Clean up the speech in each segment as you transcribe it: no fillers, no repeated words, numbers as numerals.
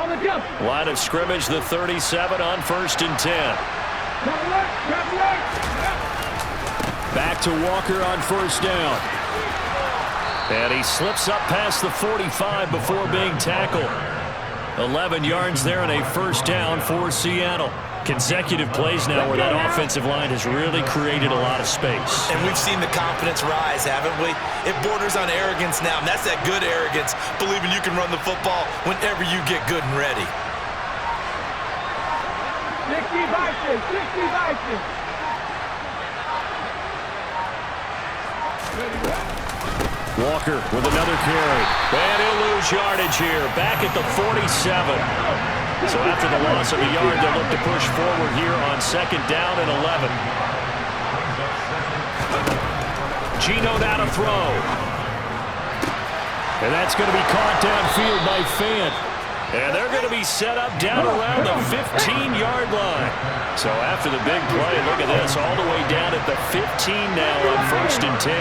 Line of scrimmage, the 37 on 1st and 10. Back to Walker on 1st down. And he slips up past the 45 before being tackled. 11 yards there and a 1st down for Seattle. Consecutive plays now where that offensive line has really created a lot of space. And we've seen the confidence rise, haven't we? It borders on arrogance now, and that's that good arrogance, believing you can run the football whenever you get good and ready. 60 Vikings, 60 Vikings. Walker with another carry. And he'll lose yardage here. Back at the 47. So after the loss of a yard, they'll look to push forward here on 2nd down and 11. Geno now to throw. And that's going to be caught downfield by Fant. And they're going to be set up down around the 15-yard line. So after the big play, look at this, all the way down at the 15 now on 1st and 10.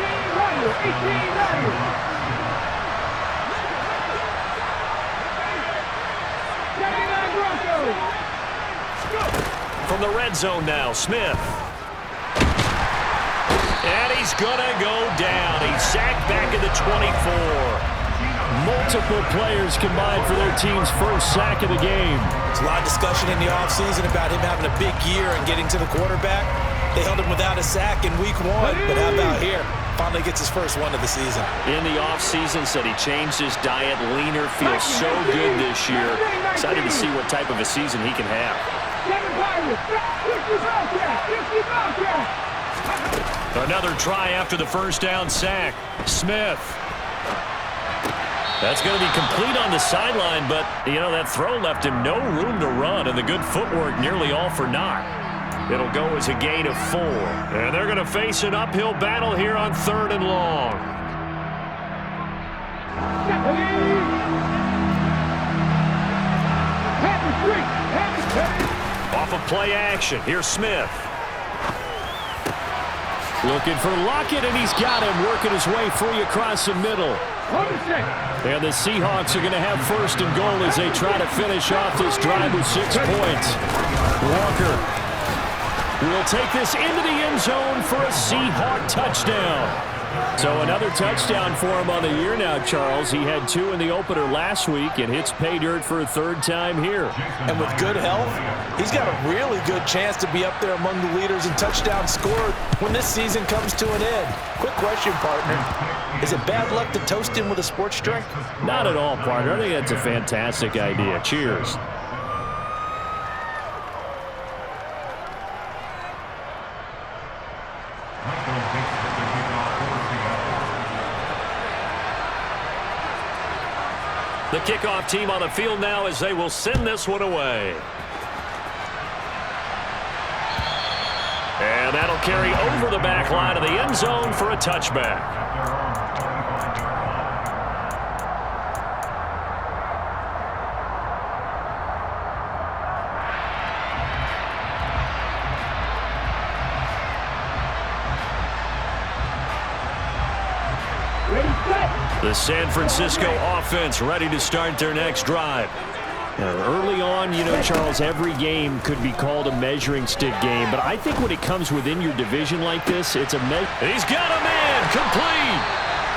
18. From the red zone now, Smith. And he's going to go down. He's sacked back at the 24. Multiple players combined for their team's first sack of the game. There's a lot of discussion in the offseason about him having a big year and getting to the quarterback. They held him without a sack in week 1, but how about here? Finally gets his first one of the season. In the offseason, said he changed his diet, leaner, feels so good this year. Excited to see what type of a season he can have. Another try after the 1st down sack. Smith. That's going to be complete on the sideline, but, you know, that throw left him no room to run, and the good footwork nearly all for naught. It'll go as a gain of 4. And they're going to face an uphill battle here on 3rd and long. Off of play action. Here's Smith. Looking for Lockett, and he's got him working his way free across the middle. And the Seahawks are going to have 1st and goal as they try to finish off this drive with 6 points. Walker will take this into the end zone for a Seahawk touchdown. So another touchdown for him on the year now, Charles. He had 2 in the opener last week and hits pay dirt for a 3rd time here. And with good health, he's got a really good chance to be up there among the leaders in touchdowns scored when this season comes to an end. Quick question, partner. Is it bad luck to toast him with a sports drink? Not at all, partner. I think that's a fantastic idea. Cheers. The kickoff team on the field now as they will send this one away. And that'll carry over the back line of the end zone for a touchback. The San Francisco offense ready to start their next drive. Now, early on, you know, Charles, every game could be called a measuring stick game, but I think when it comes within your division like this, it's a He's got a man, complete!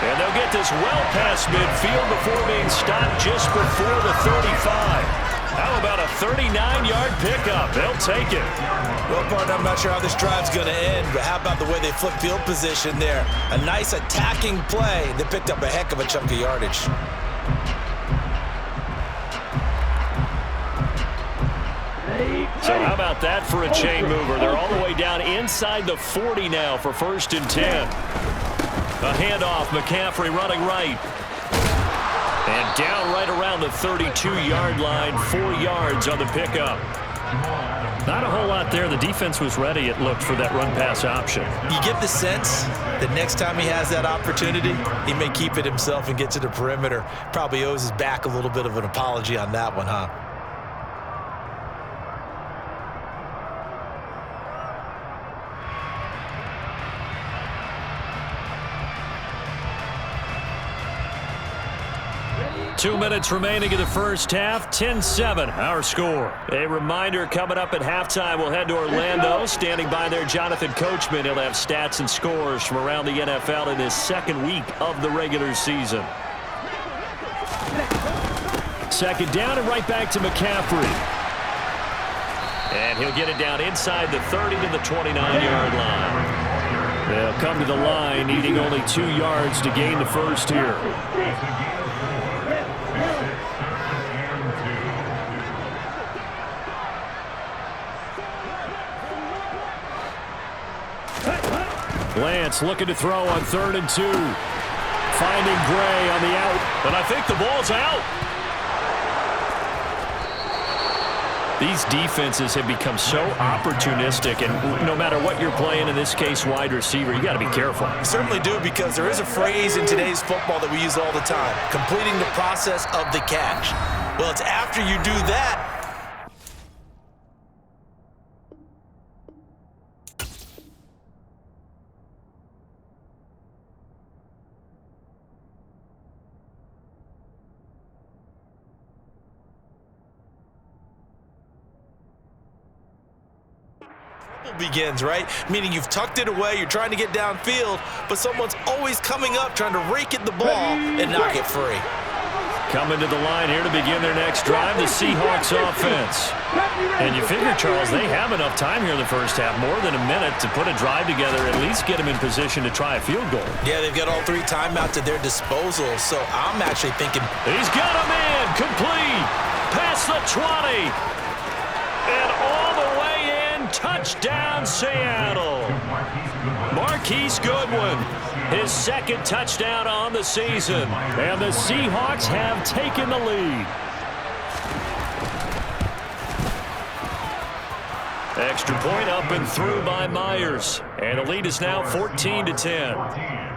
And they'll get this well past midfield before being stopped just before the 35. How about a 39-yard pickup? They'll take it. Well, partner, I'm not sure how this drive's going to end, but how about the way they flip field position there? A nice attacking play that picked up a heck of a chunk of yardage. So how about that for a chain mover? They're all the way down inside the 40 now for 1st and 10. A handoff, McCaffrey running right. And down right around the 32-yard line, 4 yards on the pickup. Not a whole lot there. The defense was ready, it looked, for that run-pass option. You get the sense that next time he has that opportunity, he may keep it himself and get to the perimeter. Probably owes his back a little bit of an apology on that one, huh? 2 minutes remaining in the first half. 10-7, our score. A reminder coming up at halftime, we'll head to Orlando. Standing by there, Jonathan Coachman. He'll have stats and scores from around the NFL in his second week of the regular season. Second down and right back to McCaffrey. And he'll get it down inside the 30 to the 29-yard line. They'll come to the line, needing only 2 yards to gain the first here. Lance looking to throw on 3rd and 2. Finding Gray on the out. And I think the ball's out. These defenses have become so opportunistic, and no matter what you're playing, in this case wide receiver, you got to be careful. You certainly do, because there is a phrase in today's football that we use all the time: completing the process of the catch. Well, it's after you do that. Begins, right? Meaning you've tucked it away, you're trying to get downfield, but someone's always coming up trying to rake at the ball and knock it free. Coming to the line here to begin their next drive, the Seahawks offense. And you figure, Charles, they have enough time here in the first half, more than a minute, to put a drive together, at least get them in position to try a field goal. Yeah, they've got all 3 timeouts at their disposal, so I'm actually thinking... He's got a man, complete, past the 20, and all the way in, touchdown Seattle. Marquise Goodwin, his 2nd touchdown on the season, and the Seahawks have taken the lead. Extra point up and through by Myers, and the lead is now 14-10.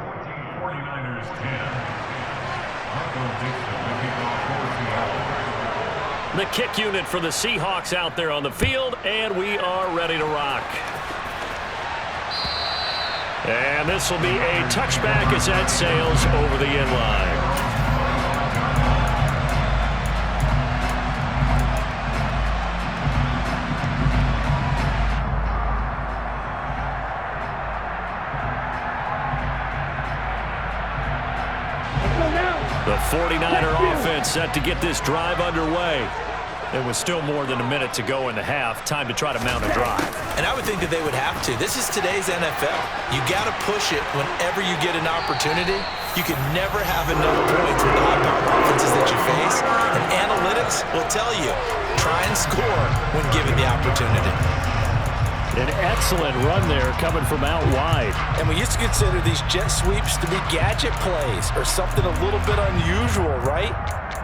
The kick unit for the Seahawks out there on the field, and we are ready to rock. And this will be a touchback as that sails over the end line. The 49er offense set to get this drive underway. There was still more than a minute to go in the half. Time to try to mount a drive. And I would think that they would have to. This is today's NFL. You got to push it whenever you get an opportunity. You can never have enough points with the high-powered offenses that you face. And analytics will tell you, try and score when given the opportunity. An excellent run there coming from out wide. And we used to consider these jet sweeps to be gadget plays or something a little bit unusual, right?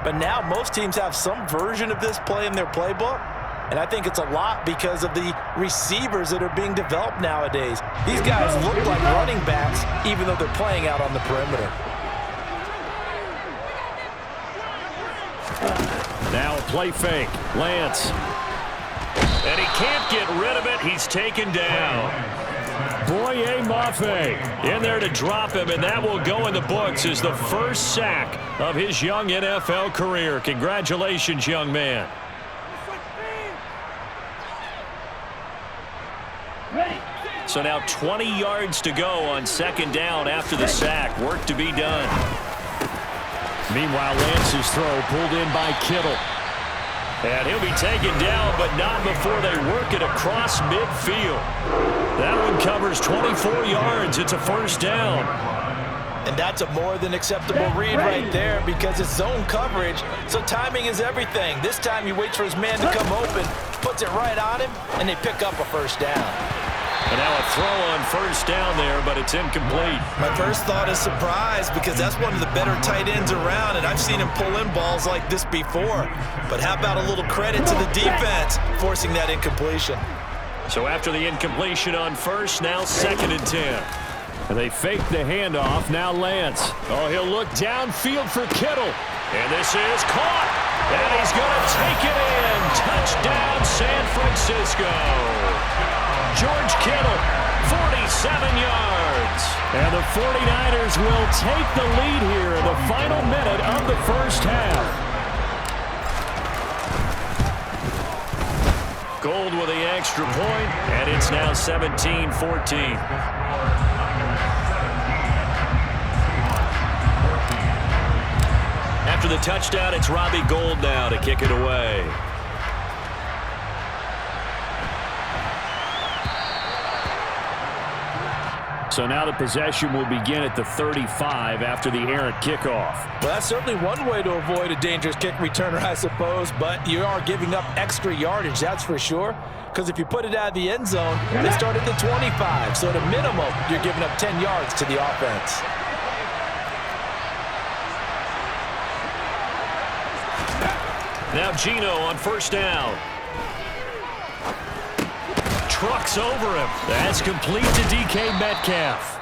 But now most teams have some version of this play in their playbook. And I think it's a lot because of the receivers that are being developed nowadays. These guys look like running backs even though they're playing out on the perimeter. Now a play fake. Lance. And he can't get rid of it. He's taken down. Boye Mafe in there to drop him, and that will go in the books as the first sack of his young NFL career. Congratulations, young man. So now 20 yards to go on 2nd down after the sack. Work to be done. Meanwhile, Lance's throw pulled in by Kittle. And he'll be taken down, but not before they work it across midfield. That one covers 24 yards. It's a first down. And that's a more than acceptable read right there because it's zone coverage, so timing is everything. This time he waits for his man to come open, puts it right on him, and they pick up a first down. And now a throw on first down there, but it's incomplete. My first thought is surprise because that's one of the better tight ends around, and I've seen him pull in balls like this before. But how about a little credit to the defense forcing that incompletion? So after the incompletion on first, now 2nd and 10. And they fake the handoff. Now Lance. Oh, he'll look downfield for Kittle. And this is caught. And he's going to take it in. Touchdown, San Francisco. George Kittle, 47 yards. And the 49ers will take the lead here in the final minute of the first half. Gold with the extra point, and it's now 17-14. After the touchdown, it's Robbie Gould now to kick it away. So now the possession will begin at the 35 after the errant kickoff. Well, that's certainly one way to avoid a dangerous kick returner, I suppose, but you are giving up extra yardage, that's for sure. Because if you put it out of the end zone, they start at the 25. So at a minimum, you're giving up 10 yards to the offense. Now Geno on first down. Trucks over him. That's complete to DK Metcalf.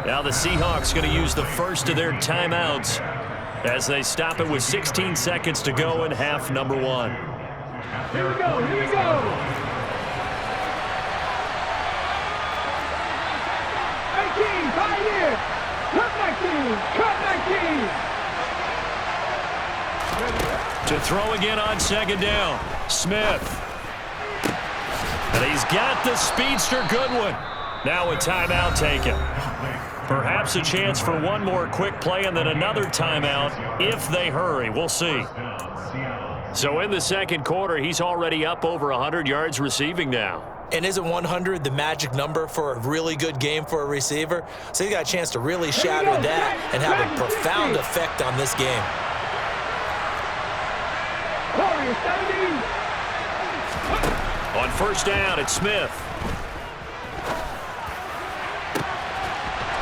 Now the Seahawks going to use the first of their timeouts as they stop it with 16 seconds to go in half number one. Here we go, here we go. 18, 5 years. Cut 19, cut 19. To throw again on second down. Smith. And he's got the speedster Goodwin. Now a timeout taken. Perhaps a chance for one more quick play and then another timeout if they hurry. We'll see. So in the second quarter, he's already up over 100 yards receiving now. And isn't 100 the magic number for a really good game for a receiver? So he got a chance to really shatter that and have a profound effect on this game. On first down, it's Smith.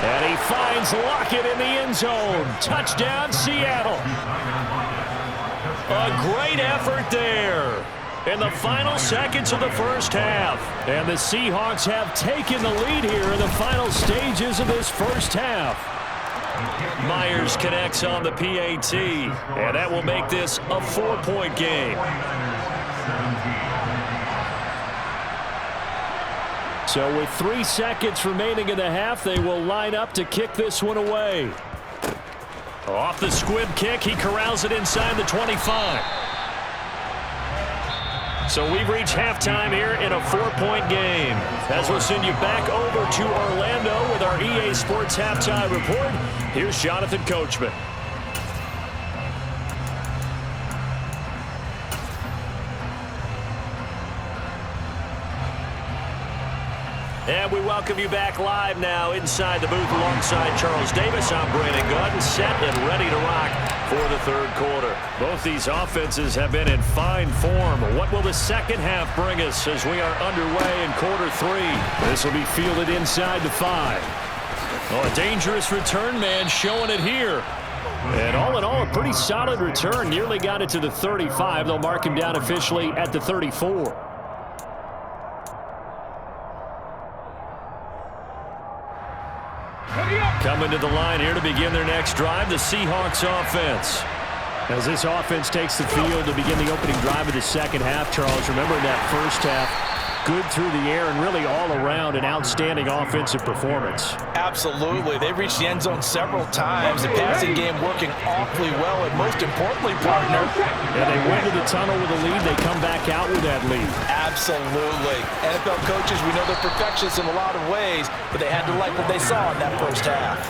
And he finds Lockett in the end zone. Touchdown, Seattle. A great effort there in the final seconds of the first half. And the Seahawks have taken the lead here in the final stages of this first half. Myers connects on the PAT, and that will make this a 4-point game. So with 3 seconds remaining in the half, they will line up to kick this one away. Off the squib kick, he corrals it inside the 25. So we've reached halftime here in a 4-point game. As we'll send you back over to Orlando with our EA Sports Halftime Report, here's Jonathan Coachman. And we welcome you back live now inside the booth alongside Charles Davis. I'm Brandon Gordon, set and ready to rock for the third quarter. Both these offenses have been in fine form. What will the second half bring us as we are underway in quarter three? This will be fielded inside the 5. Oh, a dangerous return man showing it here. And all in all, a pretty solid return. Nearly got it to the 35. They'll mark him down officially at the 34. Coming to the line here to begin their next drive, the Seahawks offense. As this offense takes the field to begin the opening drive of the second half, Charles, remember in that first half, good through the air and really all around an outstanding offensive performance. Absolutely. They reached the end zone several times. The passing game working awfully well, and most importantly, partner. And they went to the tunnel with a lead. They come back out with that lead. Absolutely. NFL coaches, we know they're perfectionists in a lot of ways, but they had to like what they saw in that first half.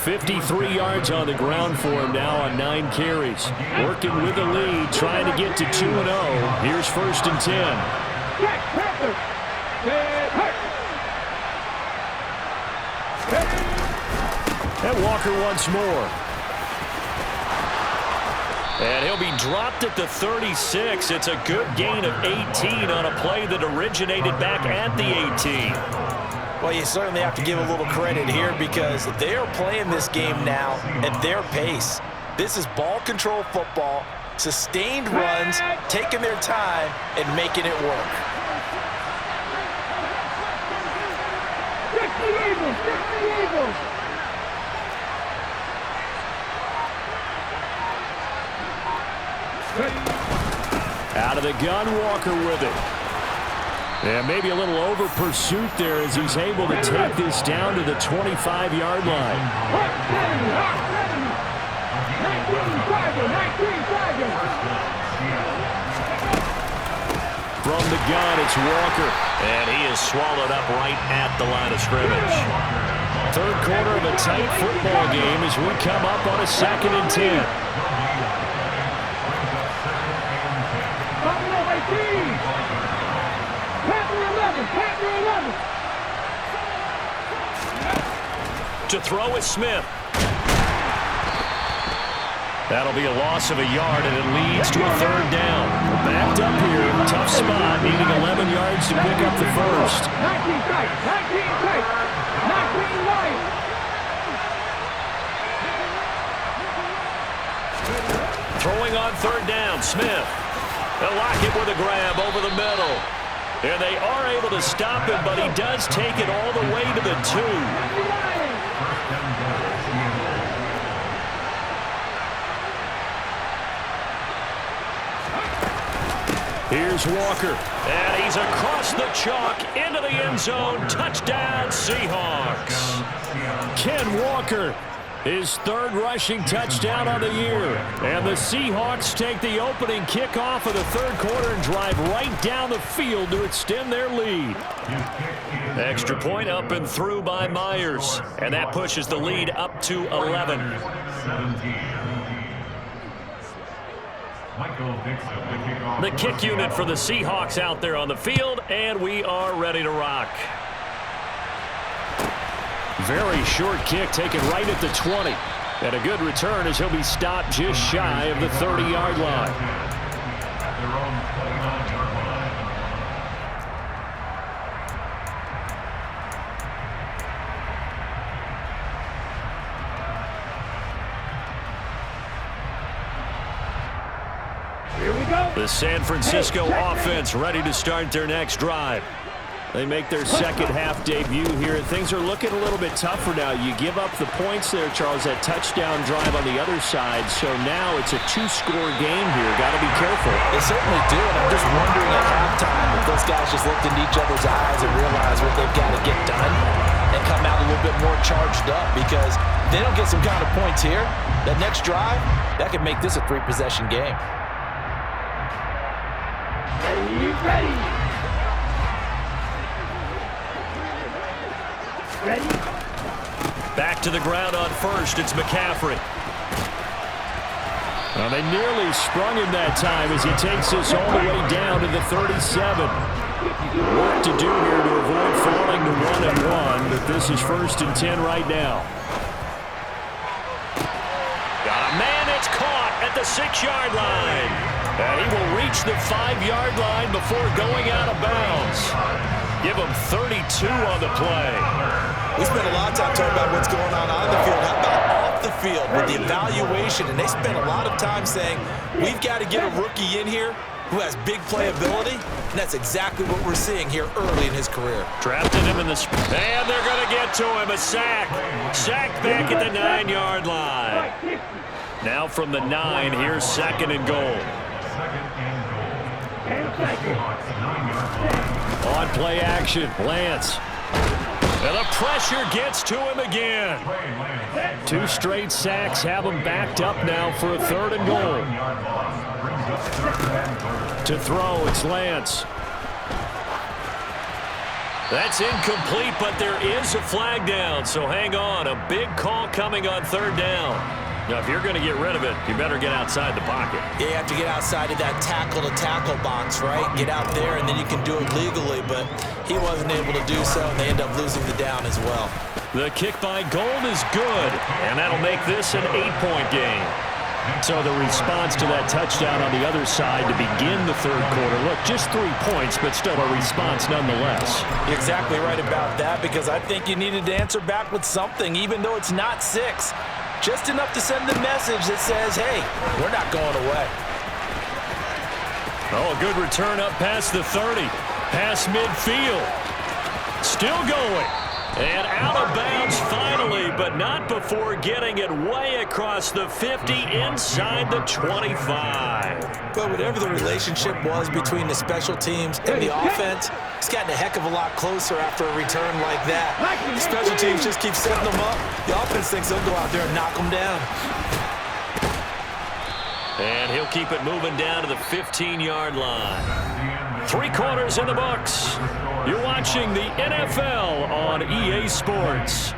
53 yards on the ground for him now on 9 carries. Working with the lead, trying to get to 2-0. Here's first and 10. And Walker once more. And he'll be dropped at the 36. It's a good gain of 18 on a play that originated back at the 18. Well, you certainly have to give a little credit here because they are playing this game now at their pace. This is ball control football, sustained runs, taking their time, and making it work. Fix the Eagles! Fix the Eagles! Out of the gun, Walker with it. And maybe a little over pursuit there as he's able to take this down to the 25-yard line. 19 From the gun, it's Walker. And he is swallowed up right at the line of scrimmage. Third quarter of a tight football game as we come up on a 2nd and 10. To throw is Smith. That'll be a loss of a yard, and it leads to a 3rd down. Backed up here, tough spot, needing 11 yards to pick up the first. 19 tight, 19 tight, 19 wide. Throwing on 3rd down, Smith. They'll lock it with a grab over the middle. And they are able to stop him, but he does take it all the way to the 2. Here's Walker. And he's across the chalk into the end zone. Touchdown, Seahawks. Ken Walker, his 3rd rushing touchdown on the year. And the Seahawks take the opening kickoff of the 3rd quarter and drive right down the field to extend their lead. Extra point up and through by Myers. And that pushes the lead up to 11. The kick unit for the Seahawks out there on the field, and we are ready to rock. Very short kick taken right at the 20. And a good return as he'll be stopped just shy of the 30-yard line. The San Francisco offense ready to start their next drive. They make their 2nd half debut here. Things are looking a little bit tougher now. You give up the points there, Charles, that touchdown drive on the other side. So now it's a 2-score game here. Got to be careful. They certainly do, and I'm just wondering at halftime if those guys just looked into each other's eyes and realized what they've got to get done and come out a little bit more charged up, because if they don't get some kind of points here, that next drive, that could make this a 3-possession game. Ready. Back to the ground on 1st. It's McCaffrey. Well, they nearly sprung him that time as he takes this all the way down to the 37. Work to do here to avoid falling to 1-1, but this is 1st and 10 right now. Got a man, it's caught at the 6-yard line. And he will reach the 5-yard line before going out of bounds. Give him 32 on the play. We spent a lot of time talking about what's going on the field. How about off the field with the evaluation? And they spent a lot of time saying, we've got to get a rookie in here who has big playability. And that's exactly what we're seeing here early in his career. Drafted him in the... And they're going to get to him. A sack. Sacked back at the 9-yard line. Now from the 9, here's 2nd and goal. On play action, Lance. And the pressure gets to him again. 2 straight sacks have him backed up now for a 3rd and goal. To throw, it's Lance. That's incomplete, but there is a flag down, so hang on. A big call coming on 3rd down. Now, if you're going to get rid of it, you better get outside the pocket. Yeah, you have to get outside of that tackle-to-tackle box, right? Get out there, and then you can do it legally, but he wasn't able to do so, and they end up losing the down as well. The kick by Gold is good, and that'll make this an 8-point game. So the response to that touchdown on the other side to begin the 3rd quarter. Look, just 3 points, but still a response nonetheless. You're exactly right about that, because I think you needed to answer back with something, even though it's not 6. Just enough to send the message that says, hey, we're not going away. Oh, a good return up past the 30. Past midfield. Still going. And out of bounds finally, but not before getting it way across the 50 inside the 25. But whatever the relationship was between the special teams and the offense, it's gotten a heck of a lot closer after a return like that. The special teams just keep setting them up. The offense thinks they'll go out there and knock them down. And he'll keep it moving down to the 15-yard line. 3 quarters in the books. You're watching the NFL on EA Sports.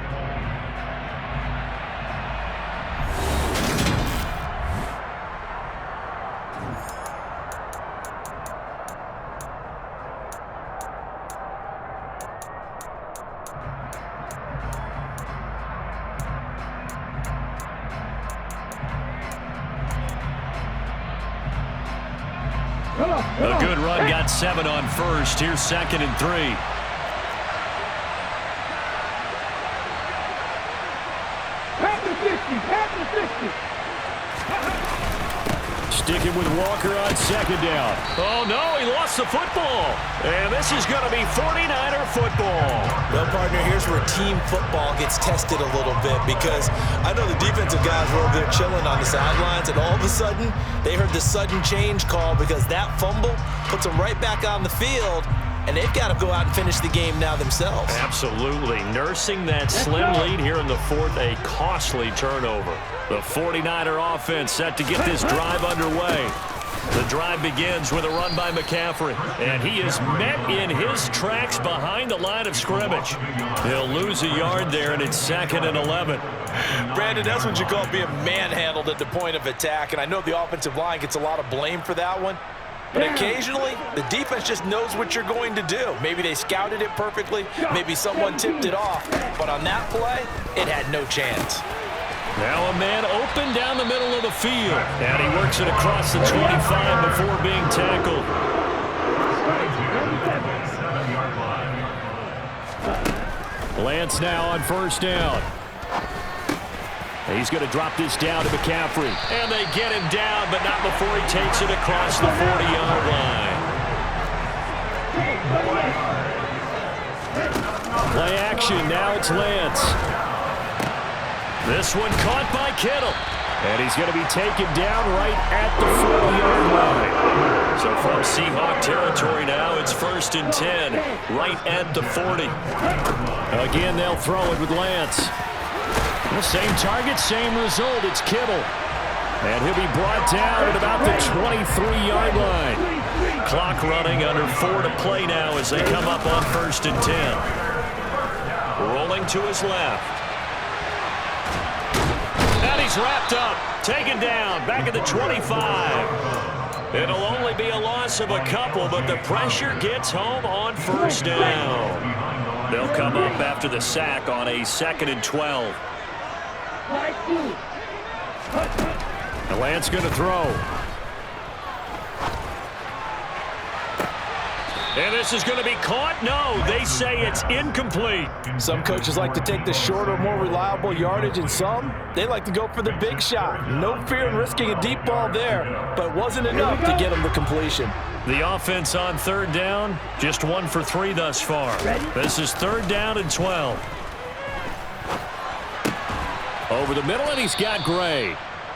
A good run, got 7 on first. Here's 2nd and 3. Sticking with Walker on 2nd down. Oh, no, he lost the football. And this is going to be 49er football. Well, partner, here's where team football gets tested a little bit, because I know the defensive guys were over there chilling on the sidelines, and all of a sudden, they heard the sudden change call because that fumble puts them right back on the field, and they've got to go out and finish the game now themselves. Absolutely. Nursing that slim lead here in the 4th, a costly turnover. The 49er offense set to get this drive underway. The drive begins with a run by McCaffrey, and he is met in his tracks behind the line of scrimmage. He'll lose a yard there, and it's 2nd and 11. Brandon, that's what you call being manhandled at the point of attack, and I know the offensive line gets a lot of blame for that one. But occasionally, the defense just knows what you're going to do. Maybe they scouted it perfectly. Maybe someone tipped it off. But on that play, it had no chance. Now a man open down the middle of the field. And he works it across the 25 before being tackled. Lance now on 1st down. He's going to drop this down to McCaffrey. And they get him down, but not before he takes it across the 40-yard line. Play action, now it's Lance. This one caught by Kittle. And he's going to be taken down right at the 40-yard line. So from Seahawk territory now, it's 1st and 10, right at the 40. Again, they'll throw it with Lance. The same target, same result. It's Kittle. And he'll be brought down at about the 23-yard line. Clock running, under 4 to play now as they come up on 1st and 10. Rolling to his left. And he's wrapped up, taken down, back at the 25. It'll only be a loss of a couple, but the pressure gets home on 1st down. They'll come up after the sack on a 2nd and 12. And Lance going to throw. And this is going to be caught? No, they say it's incomplete. Some coaches like to take the shorter, more reliable yardage, and some, they like to go for the big shot. No fear in risking a deep ball there, but wasn't enough to get them the completion. The offense on 3rd down, just 1 for 3 thus far. This is 3rd down and 12. Over the middle, and he's got Gray.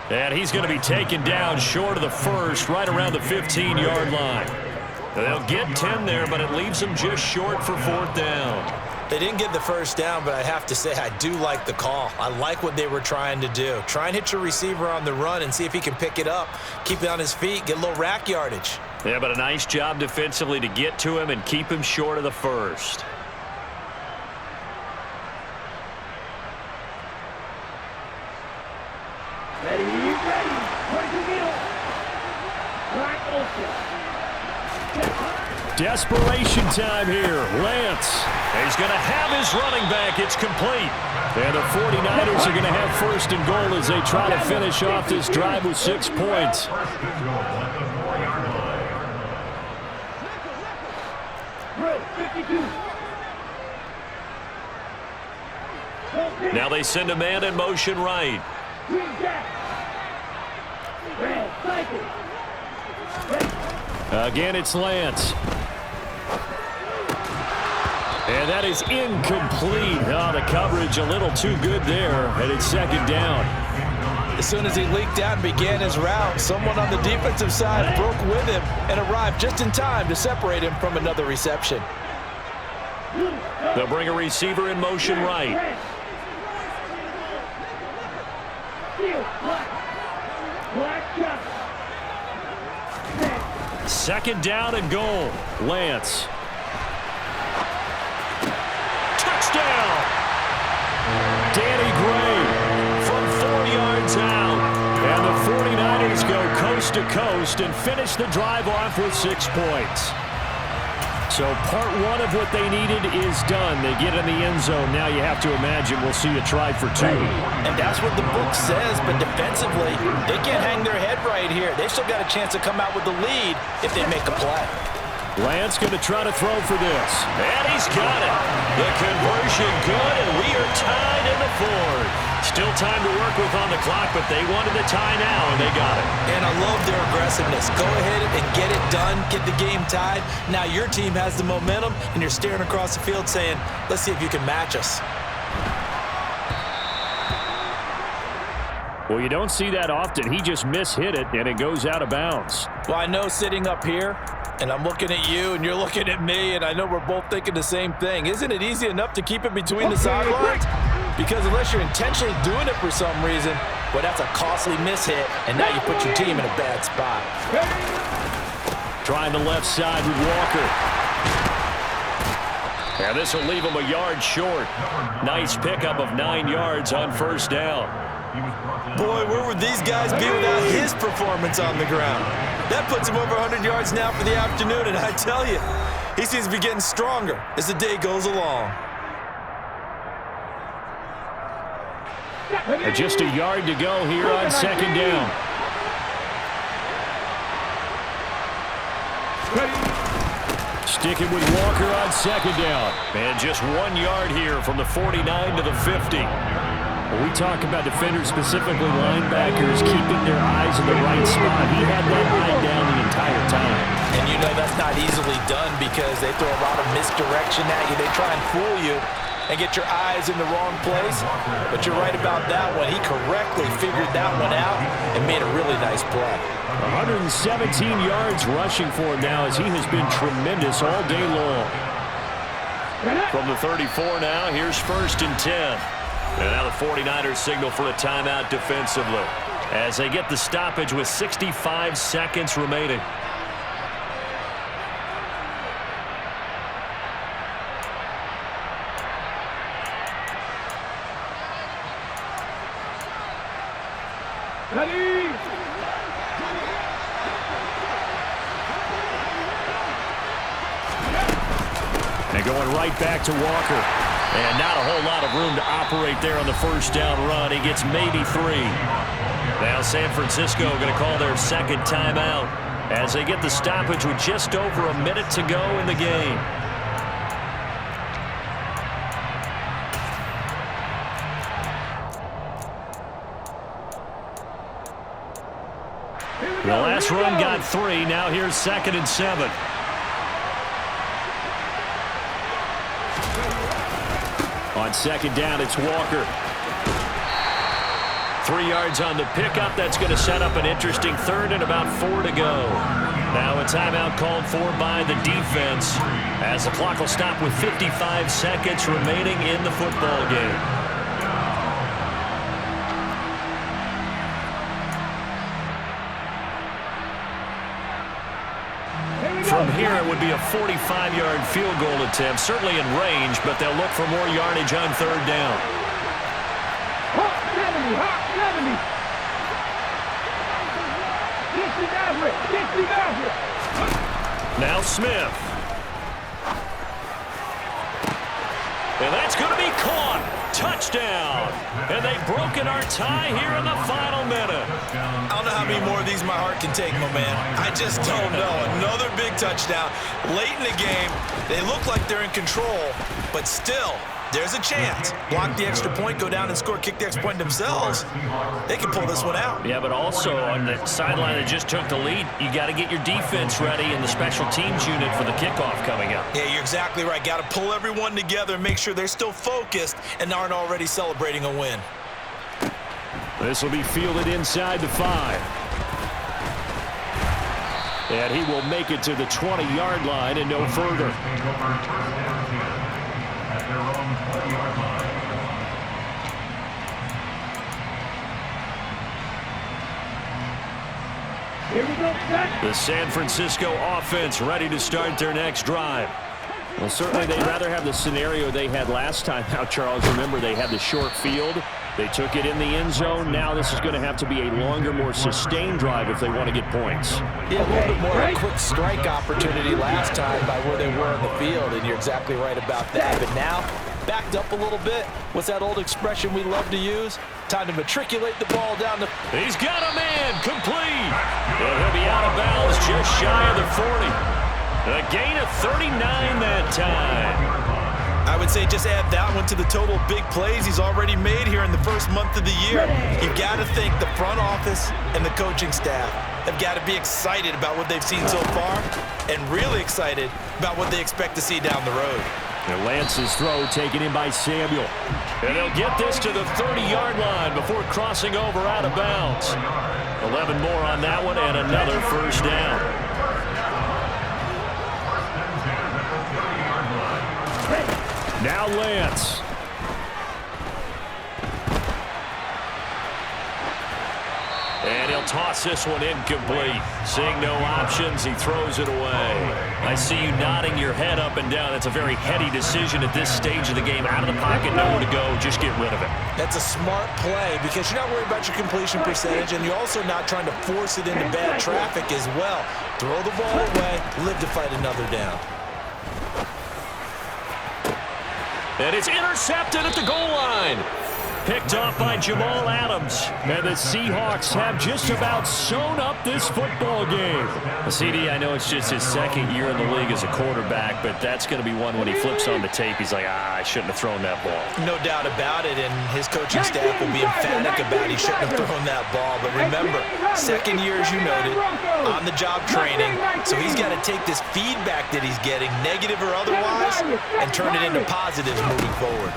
And he's going to be taken down short of the 1st, right around the 15-yard line. They'll get 10 there, but it leaves them just short for 4th down. They didn't get the 1st down, but I have to say I do like the call. I like what they were trying to do. Try and hit your receiver on the run and see if he can pick it up, keep it on his feet, get a little rack yardage. Yeah, but a nice job defensively to get to him and keep him short of the 1st. Desperation time here. Lance. He's going to have his running back. It's complete. And the 49ers are going to have 1st and goal as they try to finish off this drive with 6 points. Now they send a man in motion right. Again, it's Lance. And that is incomplete. Oh, the coverage a little too good there, and it's second down. As soon as he leaked out and began his route, someone on the defensive side broke with him and arrived just in time to separate him from another reception. They'll bring a receiver in motion right. Second down and goal. Lance. Touchdown! Danny Gray from 4 yards out. And the 49ers go coast to coast and finish the drive off with 6 points. So part one of what they needed is done. They get in the end zone. Now you have to imagine we'll see a try for 2. And that's what the book says, but defensively, they can't hang their head right here. They still got a chance to come out with the lead if they make a play. Lance going to try to throw for this. And he's got it. The conversion good, and we are tied in the fourth. Still time to work with on the clock, but they wanted the tie now, and they got it. And I love their aggressiveness. Go ahead and get it done, get the game tied. Now your team has the momentum, and you're staring across the field saying, let's see if you can match us. Well, you don't see that often. He just mishit it, and it goes out of bounds. Well, I know sitting up here, and I'm looking at you, and you're looking at me, and I know we're both thinking the same thing. Isn't it easy enough to keep it between the sidelines? Because unless you're intentionally doing it for some reason, well, that's a costly mishit, and now you put your team in a bad spot. Trying the left side with Walker. And this will leave him a yard short. Nice pickup of 9 yards on first down. Boy, where would these guys be without his performance on the ground? That puts him over 100 yards now for the afternoon, and I tell you, he seems to be getting stronger as the day goes along. And just a yard to go here on second down. Sticking with Walker on second down. And just 1 yard here from the 49 to the 50. When we talk about defenders, specifically linebackers, keeping their eyes in the right spot, he had that eye down the entire time. And you know that's not easily done because they throw a lot of misdirection at you. They try and fool you and get your eyes in the wrong place. But you're right about that one. He correctly figured that one out and made a really nice play. 117 yards rushing for him now as he has been tremendous all day long. From the 34 now, here's 1st and 10. And now the 49ers signal for a timeout defensively as they get the stoppage with 65 seconds remaining. Ready? And going right back to Walker. And not a whole lot of room to operate there on the first down run. He gets maybe 3. Now San Francisco going to call their second timeout as they get the stoppage with just over a minute to go in the game. The last run got 3. Now here's 2nd and 7. On second down, it's Walker. 3 yards on the pickup. That's going to set up an interesting 3rd and about 4 to go. Now a timeout called for by the defense as the clock will stop with 55 seconds remaining in the football game. From here, it would be a 45-yard field goal attempt, certainly in range, but they'll look for more yardage on 3rd down. Hawk 70, Hawk 70. 60 average. Now Smith. And that's going to be caught. Touchdown. And they've broken our tie here in the final minute. I don't know how many more of these my heart can take, my man. I just don't know. Another big touchdown. Late in the game, they look like they're in control, but still, There's a chance. Block the extra point, go down and score, kick the extra point themselves. They can pull this one out. Yeah, but also on the sideline that just took the lead, you got to get your defense ready in the special teams unit for the kickoff coming up. Yeah, you're exactly right. Got to pull everyone together and make sure they're still focused and aren't already celebrating a win. This will be fielded inside the 5. And he will make it to the 20-yard line and no further. Here we go, set. The San Francisco offense ready to start their next drive. Well, certainly they'd rather have the scenario they had last time out, Charles. Remember, they had the short field. They took it in the end zone. Now this is going to have to be a longer, more sustained drive if they want to get points. Yeah, a little bit more of a quick strike opportunity last time by where they were in the field, and you're exactly right about that. But now, backed up a little bit. What's that old expression we love to use? Time to matriculate the ball down the... He's got a man, complete. And he'll be out of bounds just shy of the 40. A gain of 39 that time. I would say just add that one to the total big plays he's already made here in the first month of the year. You've got to think the front office and the coaching staff have got to be excited about what they've seen so far and really excited about what they expect to see down the road. And Lance's throw taken in by Samuel. And they'll get this to the 30-yard line before crossing over out of bounds. 11 more on that one and another first down. Now Lance. And he'll toss this one incomplete. Seeing no options, he throws it away. I see you nodding your head up and down. It's a very heady decision at this stage of the game. Out of the pocket, nowhere to go. Just get rid of it. That's a smart play because you're not worried about your completion percentage, and you're also not trying to force it into bad traffic as well. Throw the ball away, live to fight another down. And it's intercepted at the goal line. Picked off by Jamal Adams. And the Seahawks have just about sewn up this football game. CD, I know it's just his second year in the league as a quarterback, but that's going to be one when he flips on the tape. He's like, I shouldn't have thrown that ball. No doubt about it, and his coaching staff will be emphatic about he shouldn't have thrown that ball. But remember, second year, as you noted, on-the-job training, so he's got to take this feedback that he's getting, negative or otherwise, and turn it into positives moving forward.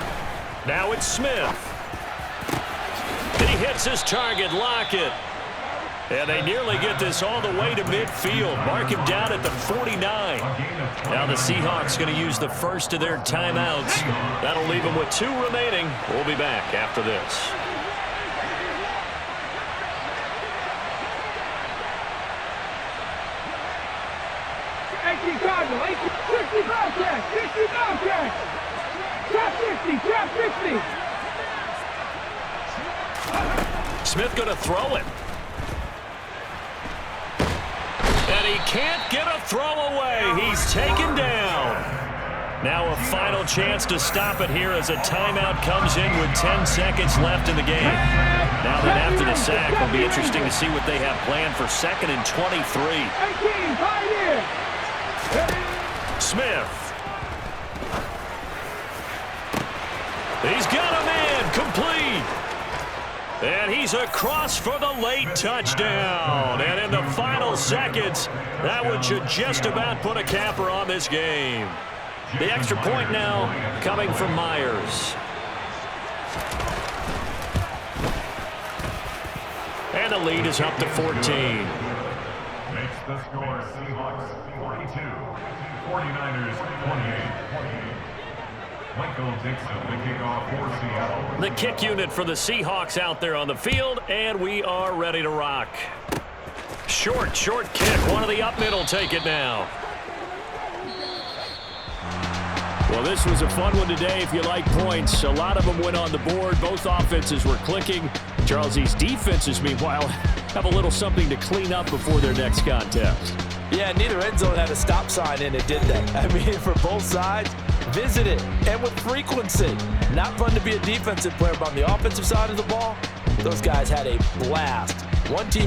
Now it's Smith. He hits his target, Lockett. And they nearly get this all the way to midfield. Mark him down at the 49. Now the Seahawks going to use the first of their timeouts. That'll leave them with 2 remaining. We'll be back after this. Smith going to throw it. And he can't get a throw away. He's taken down. Now a final chance to stop it here as a timeout comes in with 10 seconds left in the game. Now then after the sack, it'll be interesting to see what they have planned for 2nd and 23. Smith. He's got a man, complete. And he's across for the late touchdown. And in the final seconds, that one should just about put a capper on this game. The extra point now coming from Myers. And the lead is up to 14. Makes the score Seahawks 42, 49ers 28. Michael Dixon, the kickoff for Seattle. The kick unit for the Seahawks out there on the field, and we are ready to rock. Short kick. One of the up middle take it now. Well, this was a fun one today if you like points. A lot of them went on the board. Both offenses were clicking. Charles, these defenses, meanwhile, have a little something to clean up before their next contest. Yeah, neither end zone had a stop sign in it, did they? I mean, for both sides, visit it, and with frequency. Not fun to be a defensive player, but on the offensive side of the ball, those guys had a blast. One team